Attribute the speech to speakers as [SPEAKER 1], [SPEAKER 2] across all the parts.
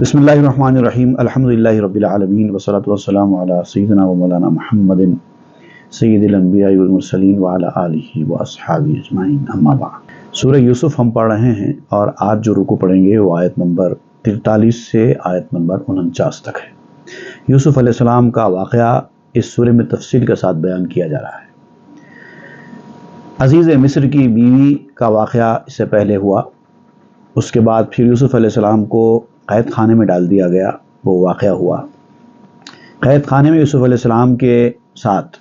[SPEAKER 1] بسم اللہ الرحمن الرحیم الحمدللہ رب العالمین والصلاة والسلام علی سیدنا و مولانا محمد سید الانبیاء والمرسلین وعلی آلہ واصحابہ اجمعین اما بعد۔ سورہ یوسف ہم پڑھ رہے ہیں اور آج جو رکوع پڑھیں گے وہ آیت نمبر 43 سے آیت نمبر 49 تک ہے۔ یوسف علیہ السلام کا واقعہ اس سورہ میں تفصیل کے ساتھ بیان کیا جا رہا ہے۔ عزیز مصر کی بیوی کا واقعہ اس سے پہلے ہوا، اس کے بعد پھر یوسف علیہ السلام کو قید خانے میں ڈال دیا گیا، وہ واقعہ ہوا۔ قید خانے میں یوسف علیہ السلام کے ساتھ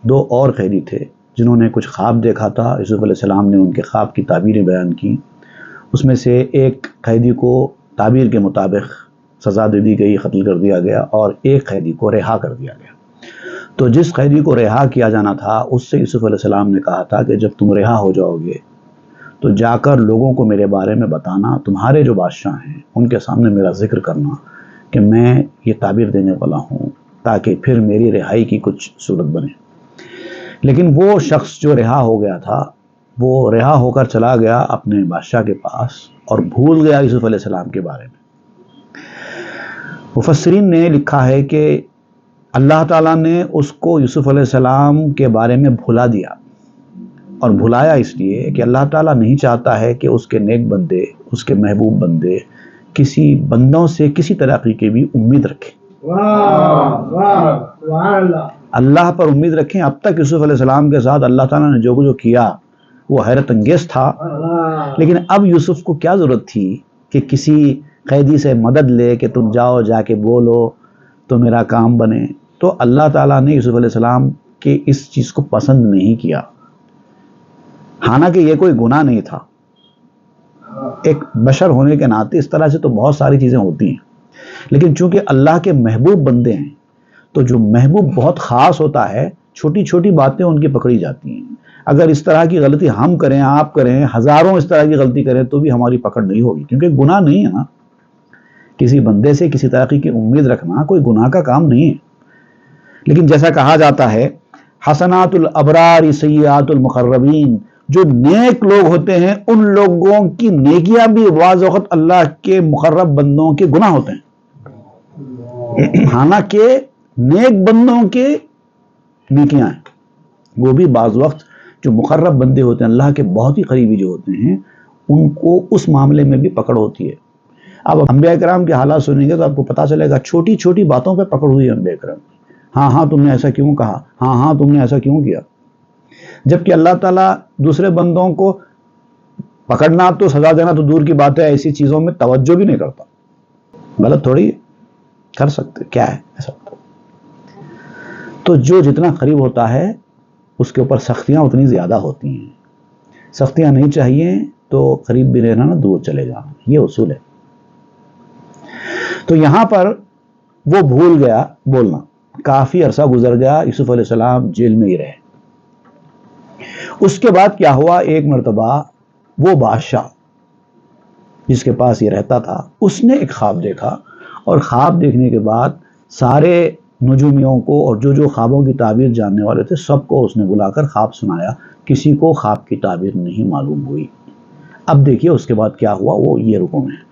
[SPEAKER 1] دو اور قیدی تھے جنہوں نے کچھ خواب دیکھا تھا۔ یوسف علیہ السلام نے ان کے خواب کی تعبیریں بیان کی۔ اس میں سے ایک قیدی کو تعبیر کے مطابق سزا دے دی گئی، قتل کر دیا گیا، اور ایک قیدی کو رہا کر دیا گیا۔ تو جس قیدی کو رہا کیا جانا تھا اس سے یوسف علیہ السلام نے کہا تھا کہ جب تم رہا ہو جاؤ گے تو جا کر لوگوں کو میرے بارے میں بتانا، تمہارے جو بادشاہ ہیں ان کے سامنے میرا ذکر کرنا کہ میں یہ تعبیر دینے والا ہوں، تاکہ پھر میری رہائی کی کچھ صورت بنے۔ لیکن وہ شخص جو رہا ہو گیا تھا وہ رہا ہو کر چلا گیا اپنے بادشاہ کے پاس اور بھول گیا یوسف علیہ السلام کے بارے میں۔ مفسرین نے لکھا ہے کہ اللہ تعالیٰ نے اس کو یوسف علیہ السلام کے بارے میں بھلا دیا، اور بھلایا اس لیے کہ اللہ تعالیٰ نہیں چاہتا ہے کہ اس کے نیک بندے، اس کے محبوب بندے کسی بندوں سے کسی طرح کی بھی امید رکھیں، اللہ پر امید رکھیں۔ اب تک یوسف علیہ السلام کے ساتھ اللہ تعالیٰ نے جو کیا وہ حیرت انگیز تھا، لیکن اب یوسف کو کیا ضرورت تھی کہ کسی قیدی سے مدد لے کہ تم جاؤ جا کے بولو تو میرا کام بنے۔ تو اللہ تعالیٰ نے یوسف علیہ السلام کے اس چیز کو پسند نہیں کیا، حالانکہ یہ کوئی گناہ نہیں تھا۔ ایک بشر ہونے کے ناطے اس طرح سے تو بہت ساری چیزیں ہوتی ہیں، لیکن چونکہ اللہ کے محبوب بندے ہیں تو جو محبوب بہت خاص ہوتا ہے، چھوٹی چھوٹی باتیں ان کی پکڑی جاتی ہیں۔ اگر اس طرح کی غلطی ہم کریں، آپ کریں، ہزاروں اس طرح کی غلطی کریں تو بھی ہماری پکڑ نہیں ہوگی، کیونکہ گناہ نہیں ہے نا۔ کسی بندے سے کسی طرح کی امید رکھنا کوئی گناہ کا کام نہیں ہے۔ لیکن جیسا کہا جاتا ہے حسنات الابرار سیئات المقربین، جو نیک لوگ ہوتے ہیں ان لوگوں کی نیکیاں بھی بعض وقت اللہ کے مقرب بندوں کے گناہ ہوتے ہیں، حالانکہ نیک بندوں کے نیکیاں ہیں، وہ بھی بعض وقت جو مقرب بندے ہوتے ہیں، اللہ کے بہت ہی قریبی جو ہوتے ہیں، ان کو اس معاملے میں بھی پکڑ ہوتی ہے۔ اب انبیاء کرام کے حالات سنیں گے تو آپ کو پتہ چلے گا چھوٹی چھوٹی باتوں پہ پکڑ ہوئی ہے انبیاء کرام۔ ہاں تم نے ایسا کیوں کہا، ہاں تم نے ایسا کیوں کیا، جبکہ اللہ تعالیٰ دوسرے بندوں کو پکڑنا تو سزا دینا تو دور کی بات ہے، ایسی چیزوں میں توجہ بھی نہیں کرتا۔ غلط تھوڑی کر سکتے، کیا ہے ایسا؟ تو جو جتنا قریب ہوتا ہے اس کے اوپر سختیاں اتنی زیادہ ہوتی ہیں۔ سختیاں نہیں چاہیے تو قریب بھی رہنا، نہ دور چلے جانا، یہ اصول ہے۔ تو یہاں پر وہ بھول گیا بولنا، کافی عرصہ گزر گیا، یوسف علیہ السلام جیل میں ہی رہے۔ اس کے بعد کیا ہوا، ایک مرتبہ وہ بادشاہ جس کے پاس یہ رہتا تھا اس نے ایک خواب دیکھا، اور خواب دیکھنے کے بعد سارے نجومیوں کو اور جو خوابوں کی تعبیر جاننے والے تھے سب کو اس نے بلا کر خواب سنایا، کسی کو خواب کی تعبیر نہیں معلوم ہوئی۔ اب دیکھیے اس کے بعد کیا ہوا، وہ یہ رکوع میں ہے۔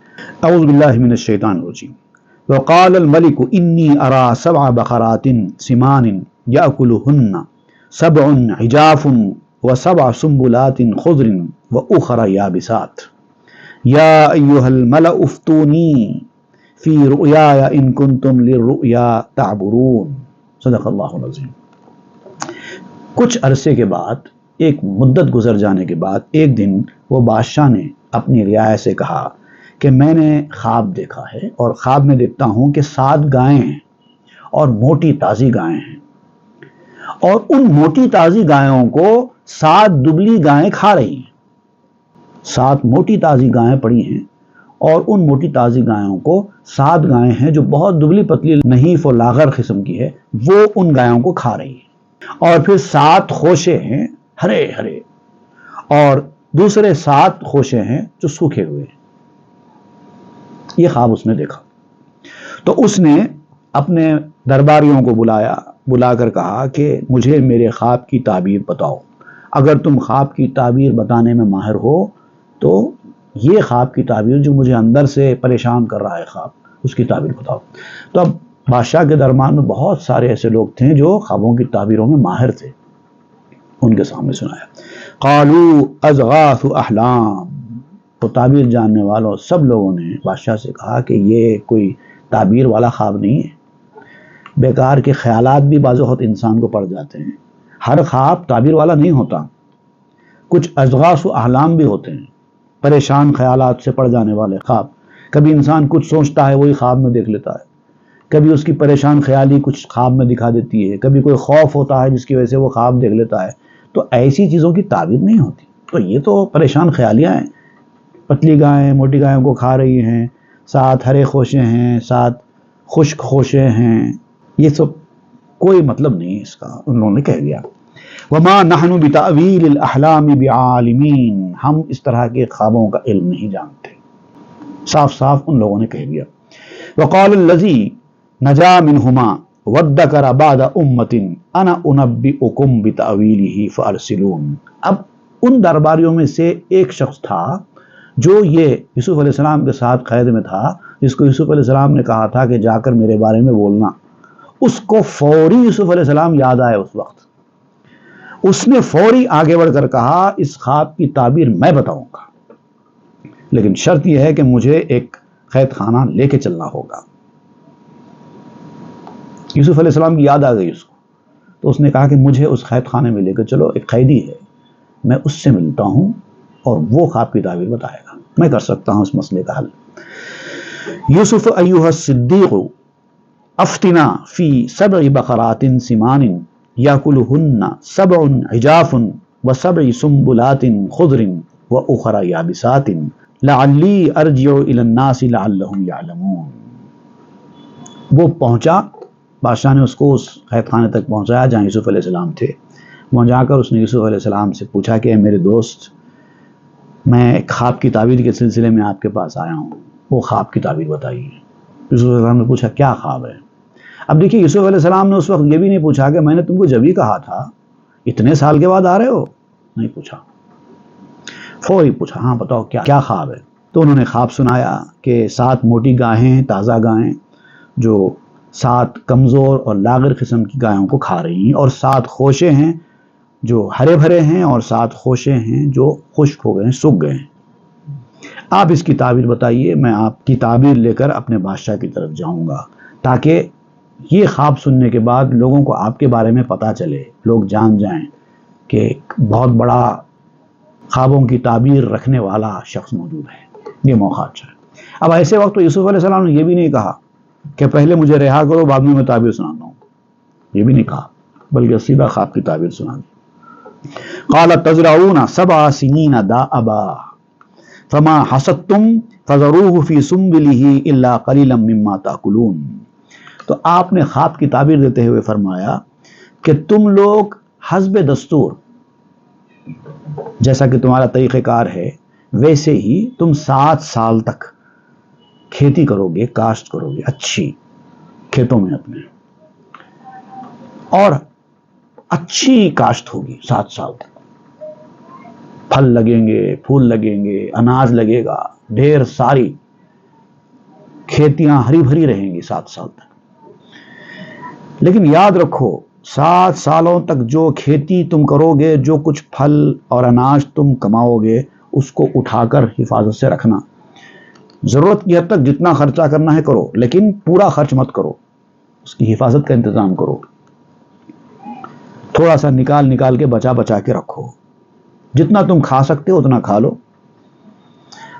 [SPEAKER 1] اعوذ باللہ من الشیطان الرجیم۔ وقال الملك انی ارى 7 بقرات سمان یأکلہن 7 عجاف و7 سنبلات خضر وأخر یابسات یا ایہا الملأ افتونی فی رؤیای ان کنتم للرؤیا تعبرون۔ صدق اللہ العظیم۔ کچھ عرصے کے بعد، ایک مدت گزر جانے کے بعد، ایک دن وہ بادشاہ نے اپنی رعایا سے کہا کہ میں نے خواب دیکھا ہے، اور خواب میں دیکھتا ہوں کہ 7 گائیں ہیں اور موٹی تازی گائیں ہیں، اور ان موٹی تازی گایوں کو 7 دبلی گائیں کھا رہی ہیں۔ 7 موٹی تازی گائیں پڑی ہیں، اور ان موٹی تازی گایوں کو 7 گائیں ہیں جو بہت دبلی پتلی نحیف و لاغر قسم کی ہے، وہ ان گایوں کو کھا رہی ہیں۔ اور پھر 7 خوشے ہیں ہرے ہرے، اور دوسرے 7 خوشے ہیں جو سوکھے ہوئے ہیں۔ یہ خواب اس نے دیکھا، تو اس نے اپنے درباریوں کو بلا کر کہا کہ مجھے میرے خواب کی تعبیر بتاؤ، اگر تم خواب کی تعبیر بتانے میں ماہر ہو تو یہ خواب کی تعبیر جو مجھے اندر سے پریشان کر رہا ہے خواب، اس کی تعبیر بتاؤ۔ تو اب بادشاہ کے دربار میں بہت سارے ایسے لوگ تھے جو خوابوں کی تعبیروں میں ماہر تھے، ان کے سامنے سنایا۔ قالوا اضغاث احلام، تو تعبیر جاننے والوں سب لوگوں نے بادشاہ سے کہا کہ یہ کوئی تعبیر والا خواب نہیں ہے، بیکار کے خیالات بھی بعض وقت انسان کو پڑ جاتے ہیں، ہر خواب تعبیر والا نہیں ہوتا، کچھ اضغاث و احلام بھی ہوتے ہیں، پریشان خیالات سے پڑ جانے والے خواب۔ کبھی انسان کچھ سوچتا ہے وہی خواب میں دیکھ لیتا ہے، کبھی اس کی پریشان خیالی کچھ خواب میں دکھا دیتی ہے، کبھی کوئی خوف ہوتا ہے جس کی وجہ سے وہ خواب دیکھ لیتا ہے، تو ایسی چیزوں کی تعبیر نہیں ہوتی۔ تو یہ تو پریشان خیالیاں ہیں، پتلی گائیں موٹی گایوں کو کھا رہی ہیں، ساتھ ہرے خوشے ہیں، ساتھ خشک خوشے ہیں، یہ سب کوئی مطلب نہیں ہے اس کا، انہوں نے کہہ دیا۔ وما نحن بتأویل الاحلام بعالمین، ہم اس طرح کے خوابوں کا علم نہیں جانتے، صاف صاف ان لوگوں نے کہہ دیا۔ وقال الذی نجا منہما وادکر بعد امۃ انا انبئکم بتأویلہ فارسلون، اب ان درباریوں میں سے ایک شخص تھا جو یہ یوسف علیہ السلام کے ساتھ قید میں تھا، جس کو یوسف علیہ السلام نے کہا تھا کہ جا کر میرے بارے میں بولنا، اس کو فوری یوسف علیہ السلام یاد آئے اس وقت، اس نے فوری آگے بڑھ کر کہا اس خواب کی تعبیر میں بتاؤں گا، لیکن شرط یہ ہے کہ مجھے ایک قید خانہ لے کے چلنا ہوگا۔ یوسف علیہ السلام کی یاد آ گئی اس کو، تو اس نے کہا کہ مجھے اس قید خانے میں لے کے چلو، ایک قیدی ہے، میں اس سے ملتا ہوں اور وہ خواب کی تعبیر بتائے گا، میں کر سکتا ہوں اس مسئلے کا حل۔ یوسف ایھا الصدیق افتنا فی 7 بقرات سمان یاکلہن 7 عجاف و7 سنبلات خضر واخر یابسات لعلی ارجع الی الناس لعلہم یعلمون۔ وہ پہنچا، بادشاہ نے اس کو اس قید خانے تک پہنچایا جہاں یوسف علیہ السلام تھے، وہاں جا کر اس نے یوسف علیہ السلام سے پوچھا کہ اے میرے دوست، میں ایک خواب کی تعبیر کے سلسلے میں آپ کے پاس آیا ہوں، وہ خواب کی تعبیر بتائیے۔ یوسف علیہ السلام نے پوچھا کیا خواب ہے؟ اب دیکھیے یوسف علیہ السلام نے اس وقت یہ بھی نہیں پوچھا کہ میں نے تم کو جب ہی کہا تھا، اتنے سال کے بعد آ رہے ہو، نہیں پوچھا، فوری پوچھا ہاں بتاؤ کیا خواب ہے؟ تو انہوں نے خواب سنایا کہ 7 موٹی گائیں، تازہ گائیں جو 7 کمزور اور لاغر قسم کی گایوں کو کھا رہی ہیں، اور 7 خوشے ہیں جو ہرے بھرے ہیں، اور 7 خوشے ہیں جو خشک ہو گئے ہیں، سوکھ گئے ہیں، آپ اس کی تعبیر بتائیے، میں آپ کی تعبیر لے کر اپنے بادشاہ کی طرف جاؤں گا، تاکہ یہ خواب سننے کے بعد لوگوں کو آپ کے بارے میں پتہ چلے، لوگ جان جائیں کہ ایک بہت بڑا خوابوں کی تعبیر رکھنے والا شخص موجود ہے، یہ موقع اچھا ہے۔ اب ایسے وقت تو یوسف علیہ السلام نے یہ بھی نہیں کہا کہ پہلے مجھے رہا کرو بعد میں تعبیر سناتا ہوں، یہ بھی نہیں کہا، بلکہ سیدھا خواب کی تعبیر سنا دی۔ قال تزرعون 7 سنین دأبا فما حصدتم فذروه في سنبله الا قليلا مما تأكلون، تو آپ نے خواب کی تعبیر دیتے ہوئے فرمایا کہ تم لوگ حسب دستور، جیسا کہ تمہارا طریقہ کار ہے ویسے ہی تم 7 سال تک کھیتی کرو گے، کاشت کرو گے اچھی کھیتوں میں اپنے، اور اچھی کاشت ہوگی 7 سال تک، پھل لگیں گے، پھول لگیں گے، اناج لگے گا، ڈھیر ساری کھیتیاں ہری بھری رہیں گی 7 سال تک۔ لیکن یاد رکھو 7 سالوں تک جو کھیتی تم کرو گے، جو کچھ پھل اور اناج تم کماؤ گے، اس کو اٹھا کر حفاظت سے رکھنا، ضرورت کی حد تک جتنا خرچہ کرنا ہے کرو، لیکن پورا خرچ مت کرو، اس کی حفاظت کا انتظام کرو، تھوڑا سا نکال کے بچا کے رکھو، جتنا تم کھا سکتے ہو اتنا کھا لو۔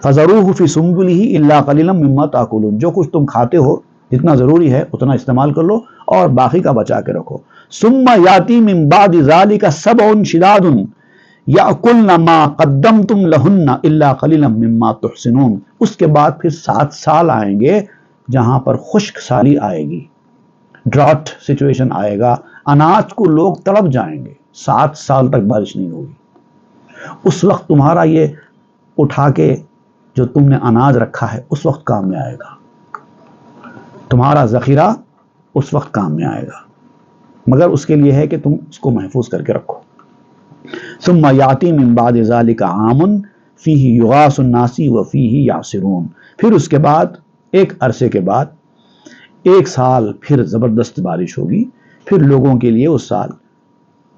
[SPEAKER 1] فَذَرُوهُ فِي سُنبُلِهِ إِلَّا قَلِيلًا مِمَّا تَأْكُلُونَ، جو کچھ تم کھاتے ہو جتنا ضروری ہے اتنا استعمال کر لو اور باقی کا بچا کے رکھو۔ ثُمَّ يَأْتِي مِن بَعْدِ ذَلِكَ 7 شِدَادٌ يَأْكُلْنَ مَا قَدَّمْتُمْ لَهُنَّ إِلَّا قَلِيلًا مِمَّا تُحْسِنُونَ، اس کے بعد پھر 7 سال آئیں گے جہاں پر خشک سالی آئے گی، ڈراٹ سچویشن آئے گا، اناج کو لوگ تڑپ جائیں گے، 7 سال تک بارش نہیں ہوگی، اس وقت تمہارا یہ اٹھا کے جو تم نے اناج رکھا ہے اس وقت کام میں آئے گا، تمہارا ذخیرہ اس وقت کام میں آئے گا، مگر اس کے لیے ہے کہ تم اس کو محفوظ کر کے رکھو۔ ثم یاتی من بعد ذلک عام فیہ یغاث الناس وفیہ یعصرون، پھر اس کے بعد ایک عرصے کے بعد 1 سال پھر زبردست بارش ہوگی، پھر لوگوں کے لیے اس سال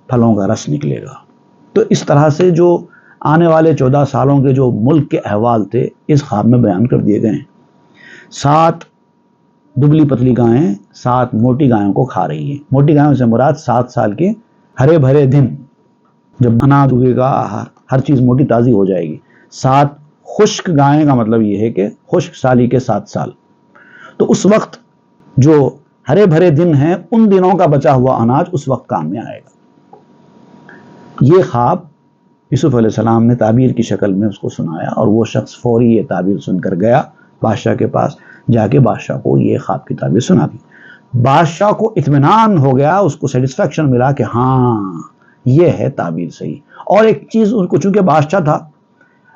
[SPEAKER 1] پھلوں کا رس نکلے گا۔ تو اس طرح سے جو آنے والے 14 سالوں کے جو ملک کے احوال تھے اس خواب میں بیان کر دیے گئے ہیں۔ 7 دبلی پتلی گائیں 7 موٹی گایوں کو کھا رہی ہیں۔ موٹی گایوں سے مراد 7 سال کے ہرے بھرے دن، جب اناج اگے گا ہر چیز موٹی تازی ہو جائے گی۔ 7 خشک گائیں کا مطلب یہ ہے کہ خشک سالی کے 7 سال، تو اس وقت جو ہرے بھرے دن ہیں ان دنوں کا بچا ہوا اناج اس وقت کام میں آئے گا۔ یہ خواب یوسف علیہ السلام نے تعبیر کی شکل میں اس کو سنایا، اور وہ شخص فوری یہ تعبیر سن کر گیا بادشاہ کے پاس، جا کے بادشاہ کو یہ خواب کی تعبیر سنا دی۔ بادشاہ کو اطمینان ہو گیا، اس کو سیٹسفیکشن ملا کہ ہاں یہ ہے تعبیر صحیح۔ اور ایک چیز ان کو، چونکہ بادشاہ تھا،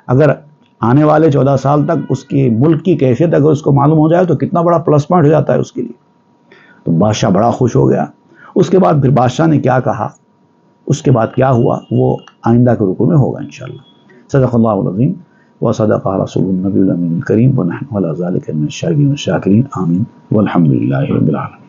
[SPEAKER 1] اگر آنے والے 14 سال تک اس کی ملک کی کیفیت اگر اس کو معلوم ہو جائے تو کتنا بڑا پلس پوائنٹ ہو جاتا ہے اس کے لیے۔ تو بادشاہ بڑا خوش ہو گیا۔ اس کے بعد پھر بادشاہ نے کیا کہا، اس کے بعد کیا ہوا، وہ آئندہ کے رکوع میں ہوگا انشاءاللہ۔ صدق اللہ العظیم وصدق رسول النبی الامین الکریم ونحن علی ذلک من الشاہدین والشاکرین، آمین والحمد للہ رب العالمین۔